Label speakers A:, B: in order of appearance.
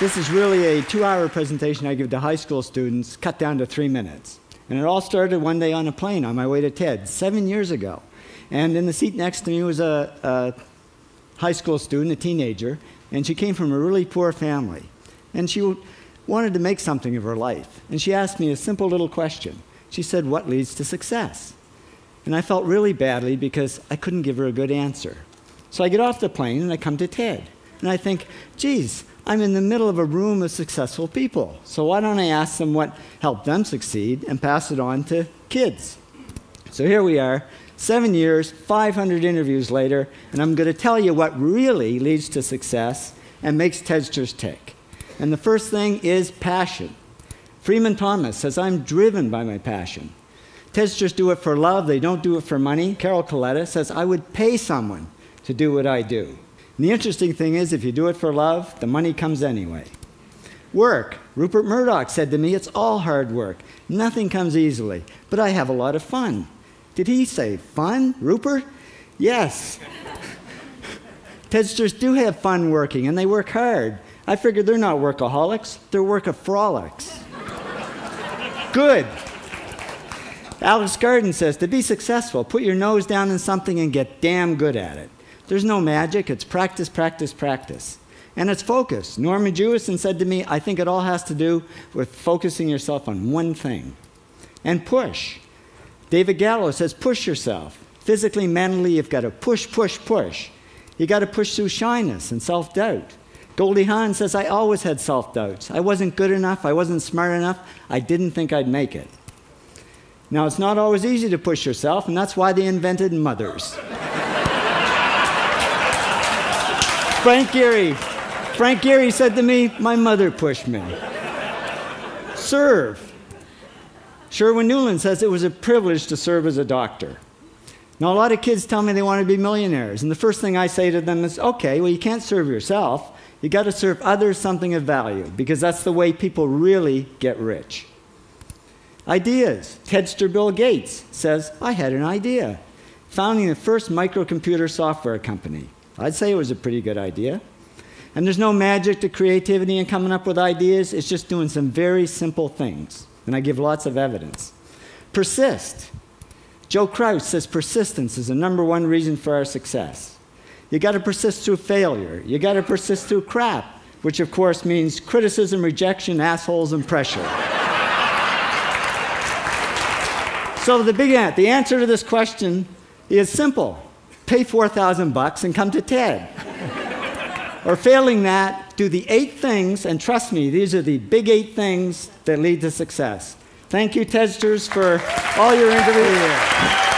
A: This is really a 2-hour presentation I give to high school students, cut down to 3 minutes. And it all started one day on a plane on my way to TED, 7 years ago. And in the seat next to me was a high school student, a teenager, and she came from a really poor family. And she wanted to make something of her life. And she asked me a simple little question. She said, "What leads to success?" And I felt really badly because I couldn't give her a good answer. So I get off the plane and I come to TED. And I think, geez, I'm in the middle of a room of successful people. So why don't I ask them what helped them succeed and pass it on to kids? So here we are, 7 years, 500 interviews later, and I'm going to tell you what really leads to success and makes TEDsters tick. And the first thing is passion. Freeman Thomas says, "I'm driven by my passion." TEDsters do it for love, they don't do it for money. Carol Coletta says, "I would pay someone to do what I do." And the interesting thing is, if you do it for love, the money comes anyway. Work. Rupert Murdoch said to me, "It's all hard work. Nothing comes easily, but I have a lot of fun." Did he say fun, Rupert? Yes. TEDsters do have fun working, and they work hard. I figured they're not workaholics, they're workaholics. Good. Alex Garden says, "To be successful, put your nose down in something and get damn good at it." There's no magic, it's practice, practice, practice. And it's focus. Norman Jewison said to me, "I think it all has to do with focusing yourself on one thing." And push. David Gallo says, "Push yourself. Physically, mentally, you've got to push, push, push. You got to push through shyness and self-doubt." Goldie Hawn says, "I always had self-doubts. I wasn't good enough, I wasn't smart enough, I didn't think I'd make it." Now, it's not always easy to push yourself, and that's why they invented mothers. Frank Gehry said to me, "My mother pushed me." Serve. Sherwin Nuland says, "It was a privilege to serve as a doctor." Now, a lot of kids tell me they want to be millionaires, and the first thing I say to them is, okay, well, you can't serve yourself. You got to serve others something of value, because that's the way people really get rich. Ideas. TEDster Bill Gates says, "I had an idea," founding the first microcomputer software company. I'd say it was a pretty good idea. And there's no magic to creativity and coming up with ideas. It's just doing some very simple things. And I give lots of evidence. Persist. Joe Kraus says persistence is the #1 reason for our success. You got to persist through failure. You got to persist through crap, which of course means criticism, rejection, assholes, and pressure. So the answer to this question is simple. Pay $4,000 and come to TED. Or failing that, do the 8 things, and trust me, these are the big 8 things that lead to success. Thank you, TEDsters, for all your interviews.